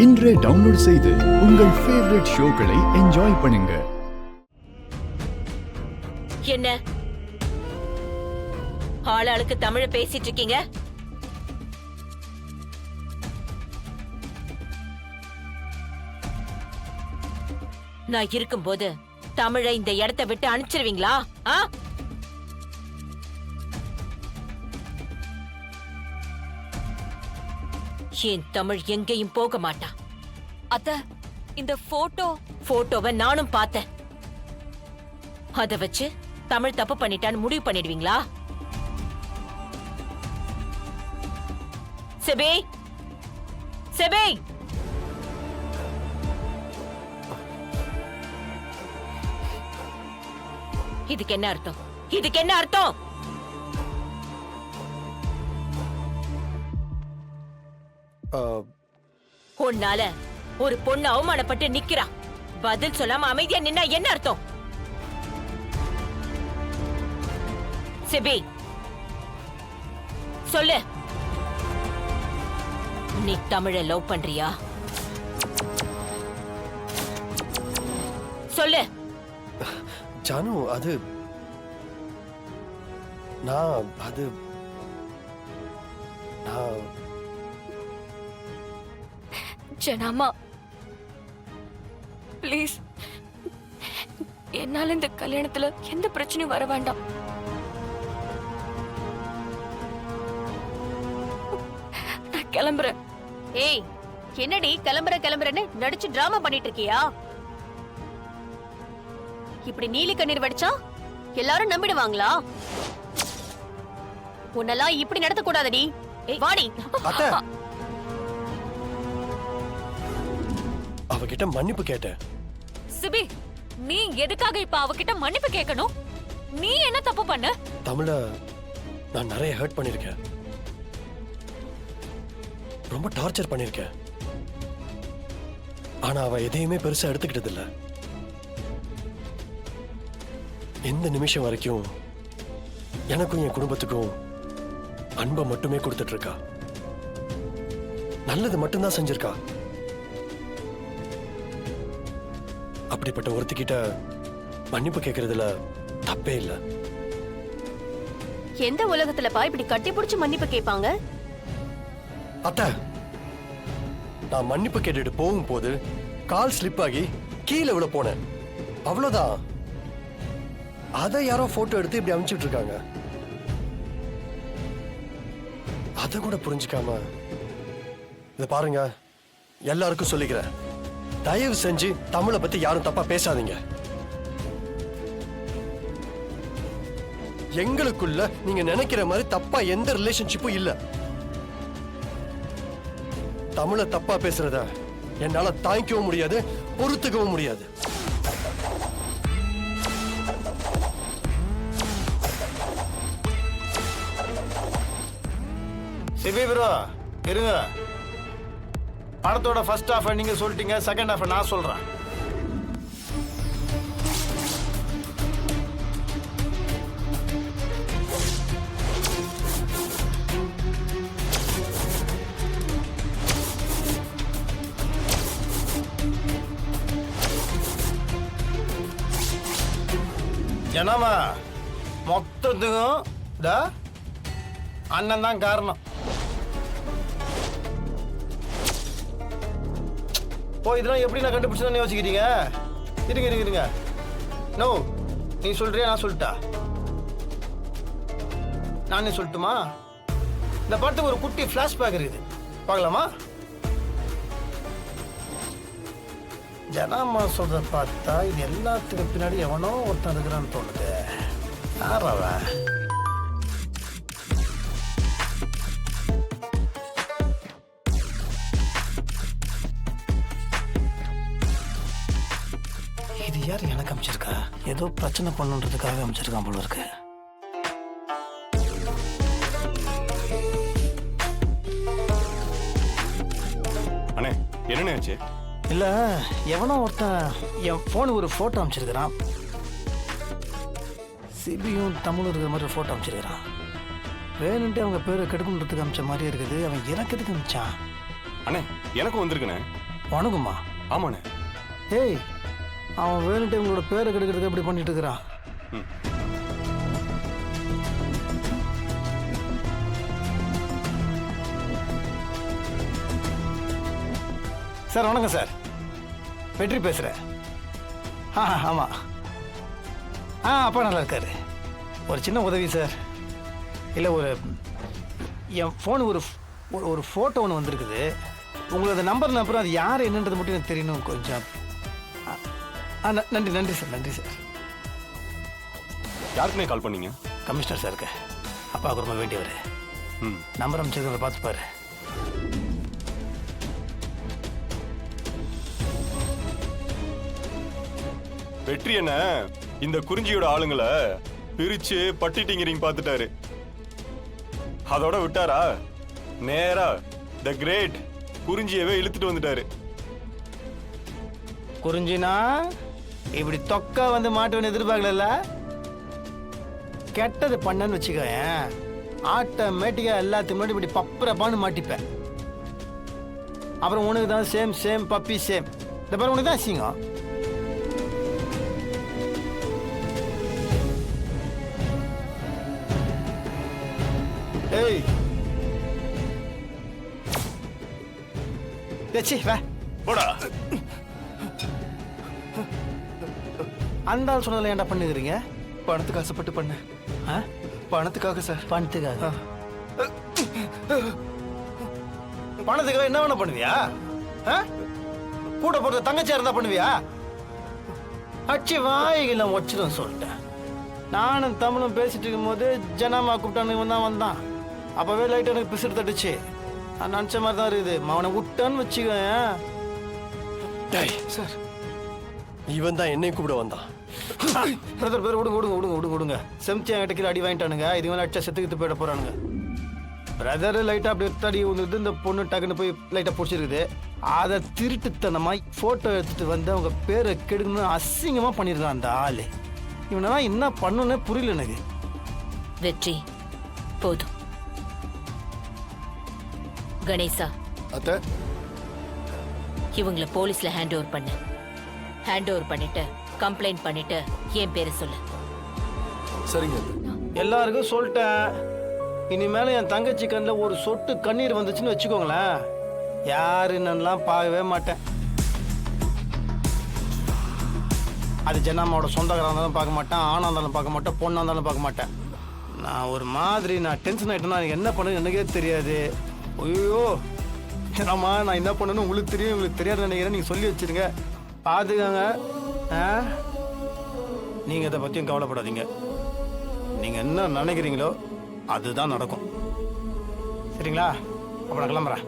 இன்றே டவுன்லோட் செய்து உங்கள் ஃபேவரட் ஷோக்களை என்ஜாய் பண்ணுங்க. என்ன ஆளாளுக்கு தமிழ பேசிட்டு இருக்கீங்க? நான் இருக்கும்போது தமிழை இந்த இடத்தை விட்டு அனுப்பிச்சிருவீங்களா? என் தமிழ் எங்கேயும் போக மாட்டா. அத்த, இந்த போட்டோவை நானும் பார்த்தேன். அத வச்சு தமிழ் தப்பு பண்ணிட்டான்னு முடிவு பண்ணிடுவீங்களா? செபே, செபே, இதுக்கு என்ன அர்த்தம்? இதுக்கு என்ன அர்த்தம்? உன்னால ஒரு பொண்ணு அவமானப்பட்டு நிக்கிறா. பதில் சொல்லாம அமைதியா நின்னா என்ன அர்த்தம்? செபி, சொல்லு. நீ தமிழ லவ் பண்றியா? சொல்லு. ஜானு, அது நான் ஜனாமா, ப்ளீஸ், என்னால இந்த கல்யாணத்துல எந்த பிரச்சனையும் வர வேண்டாம். நான் கிளம்புறேன். ஏய், என்னடி கிளம்புறேன்னு நடிச்சு டிராமா பண்ணிட்டு இருக்கியா? இப்படி நீலி கண்ணீர் வடிச்சா எல்லாரும் நம்பிடுவாங்களா? உன்னெல்லாம் இப்படி நடத்த கூடாதடி. வாடி. அவகிட்ட மன்னிப்பு கேட்டேன். சிபி, நீ எதுக்காக இப்ப அவகிட்ட மன்னிப்பு கேட்கணும்? நீ என்ன தப்பு பண்ண? தமிழ நான் நிறைய ஹர்ட் பண்ணிருக்கேன், ரொம்ப டார்ச்சர் பண்ணிருக்கேன். ஆனா அவ எதையுமே பெருசா எடுத்துக்கிட்டது இல்ல. இந்த நிமிஷம் வரைக்கும் எனக்கும் என் குடும்பத்துக்கும் அன்பை மட்டுமே கொடுத்துட்டு இருக்கா. நல்லது மட்டும்தான் செஞ்சிருக்கா. அப்படிப்பட்ட ஒருத்திக்கிட்ட மன்னிப்பு கேட்கறதுல தப்பே இல்ல. எந்த உலகத்துலப்பா இப்படி கட்டி பிடிச்சு மன்னிப்பு கேட்பாங்க? அத்த, நான் மன்னிப்பு கேட்டுட்டு போகும்போது கால் ஸ்லிப் ஆகி கீழே விழ போனேன், அவ்வளவுதான். அதை யாரோ போட்டோ எடுத்து இப்படி அனுப்பிச்சுட்டு இருக்காங்க. அதை கூட புரிஞ்சுக்காம, இத பாருங்க, எல்லாருக்கும் சொல்லிக்கிறேன், தயவு செஞ்சு தமிழை பத்தி யாரும் தப்பா பேசாதீங்க. எங்களுக்குள்ள நீங்க நினைக்கிற மாதிரி தப்பா எந்த ரிலேஷன்ஷிப்பும் இல்ல. தமிழை தப்பா பேசுறத என்னால தாங்கிக்கவும் முடியாது, பொறுத்துக்கவும் முடியாது. சிபி ப்ரோ, இருங்க. படத்தோட ஃபர்ஸ்ட் ஹாஃப் நீங்க சொல்லிட்டீங்க, செகண்ட் ஹாஃப் நான் சொல்றேன். ஜனமா மொத்தத்துக்கும் அண்ணன் தான் காரணம். இதெல்லாம் எப்படி நான் கண்டுபிடிச்சதுன்னு யோசிக்கிறீங்க? இருங்க. நோ, நீ சொல்றியா நான் சொல்லிட்டா? நானே சொல்லட்டுமா? இந்த படத்துக்கு ஒரு குட்டி ஃபிளாஷ்பேக் இருக்குது, பார்க்கலாமா? ஜனாமா சொல்றத பார்த்தா இது எல்லாத்துக்கு பின்னாடி எவனோ ஒருத்தன் இருக்கிறான்னு தோணுது. யாரவ? இது யார் எனக்கு அமைச்சிருக்கா? ஏதோ பிரச்சனை பண்ணுன்றதுக்காக அமைச்சிருக்கான் போல இருக்கு. அண்ணே, என்ன ஆச்சு? இல்ல, எவனோ ஒருத்தன் என் போனுக்கு ஒரு போட்டோ அமைச்சிருக்கிறான். சிபியும் தமிழும் இருக்கிற மாதிரி போட்டோ அமைச்சிருக்கிறான். வேணுன்ட்டு அவங்க பேரை கெடுக்கணுன்றதுக்கு அமைச்ச மாதிரி இருக்குது. அவன் எனக்கு எதுக்கு அமைச்சான்? அண்ணே, எனக்கும் வந்திருக்குண்ணே. வணக்கம்மா. ஆமாண்ணே. ஏய், அவன் வேணுட்டு உங்களோட பேரை கெடுக்கிறதுக்கு எப்படி பண்ணிட்டு இருக்கிறான்? ம். சார் வணக்கம் சார், வெற்றி பேசுகிறேன். ஆமாம். அப்பா நல்லா இருக்காரு. ஒரு சின்ன உதவி சார். இல்லை, என் ஃபோனு ஒரு ஃபோட்டோ ஒன்று வந்திருக்குது. உங்களோட நம்பர் அப்புறம் அது யார் என்னன்றது மட்டும் எனக்கு தெரியணும் கொஞ்சம். நன்றி சார், நன்றி சார். யாருக்குண்ணே கால் பண்ணீங்க? கமிஷனர் சாருக்கு. அப்பாவுக்கு ரொம்ப வேண்டியவர். ம். நம்பர் அமைச்சதை பார்த்துப்பாரு. வெற்றி என்ன இந்த குறிஞ்சியோட ஆளுங்களை பிரிச்சு பட்டிட்டிங்கிறீங்க பார்த்துட்டாரு. அதோட விட்டாரா, நேரா த கிரேட் குறிஞ்சியவே இழுத்துட்டு வந்துட்டாரு. குறிஞ்சினா இப்படி தொக்கா வந்து மாட்டுவேன்னு எதிர்பார்க்கல. கெட்டது பண்ணன்னு வச்சுக்க, ஆட்டோமேட்டிக்கா எல்லாத்துக்கு முன்னாடி இப்படி பப்பரப்பான்னு மாட்டிப்பேன். அப்புறம் உனக்கு தான் சேம் பப்பி சேம். இந்த பேர் உனக்கு தான் அசிங்கம். ஏய் ச்சீ, வா போடா. அந்த ஆள் சொன்னதில் ஏன்டா பண்ணுகிறீங்க? பணத்துக்கு ஆசைப்பட்டு பண்ணேன். பணத்துக்காக சார். பணத்துக்காக? பணத்துக்காக என்ன வேணா பண்ணுவியா? கூட போடுற தங்கச்சியா இருந்தா பண்ணுவியா? அச்சு வாய்களை வச்சிடும் சொல்லிட்டேன். நானும் தமிழும் பேசிட்டு இருக்கும் போது ஜனாமா கூப்பிட்டானு இவன் தான் வந்தான். அப்பவே லைட் எனக்கு பிசுறு தட்டுச்சு. நான் நினச்ச மாதிரி தான் இருக்குது. அவனை விட்டான்னு வச்சுக்க. சார், இவன் தான் என்னை கூப்பிட வந்தான். பிரதர் பேர் விடுங்க. செம்தி என்கிட்ட கீழே அடி வாங்கிட்டானுங்க. இது மேலே அடிச்சா செத்துக்கிட்டு போயிட போறானுங்க. பிரதர் லைட்டாக அப்படி தடி வந்துட்டு இந்த பொண்ணு டக்குன்னு போய் லைட்டாக பிடிச்சிருக்குது. அதை திருட்டுத்தனமாய் ஃபோட்டோ எடுத்துட்டு வந்து அவங்க பேரை கெடுக்கணும்னு அசிங்கமாக பண்ணியிருக்கான் அந்த ஆள். இவனெல்லாம் என்ன பண்ணுன்னு புரியல எனக்கு. வெற்றி போதும். கணேசா, அத்தை, இவங்கள போலீஸ்ல ஹேண்ட் ஓவர் பண்ணு. ஹேண்ட் ஓவர் பண்ணிட்டு கம்ப்ளைண்ட் பண்ணிட்டு என் பேரை சொல்லு. சரிங்க. எல்லாருக்கும் சொல்லிட்டேன். இனிமேல என் தங்கச்சி கண்ணில் ஒரு சொட்டு கண்ணீர் வந்துச்சுன்னு வச்சுக்கோங்களேன், யாருன்னெல்லாம் பார்க்கவே மாட்டேன். அது ஜென்னாமாவோட சொந்தக்காரங்க இருந்தாலும் பார்க்க மாட்டேன், ஆணாக இருந்தாலும் பார்க்க மாட்டேன், பொண்ணாக இருந்தாலும் பார்க்க மாட்டேன். நான் ஒரு மாதிரி டென்ஷன் ஆகிட்டேன்னா எனக்கு என்ன பண்ணுறது எனக்கே தெரியாது. ஐயோ ஜென்னாமா, நான் என்ன பண்ணணும்னு உங்களுக்கு தெரியும், உங்களுக்கு தெரியாது நினைக்கிறேன். நீங்கள் சொல்லி வச்சுருங்க, பார்த்துக்கோங்க. நீங்கள் இதை பற்றியும் கவலைப்படாதீங்க. நீங்கள் என்ன நினைக்கிறீங்களோ அதுதான் நடக்கும். சரிங்களா? அப்போ நான் கிளம்புறேன்.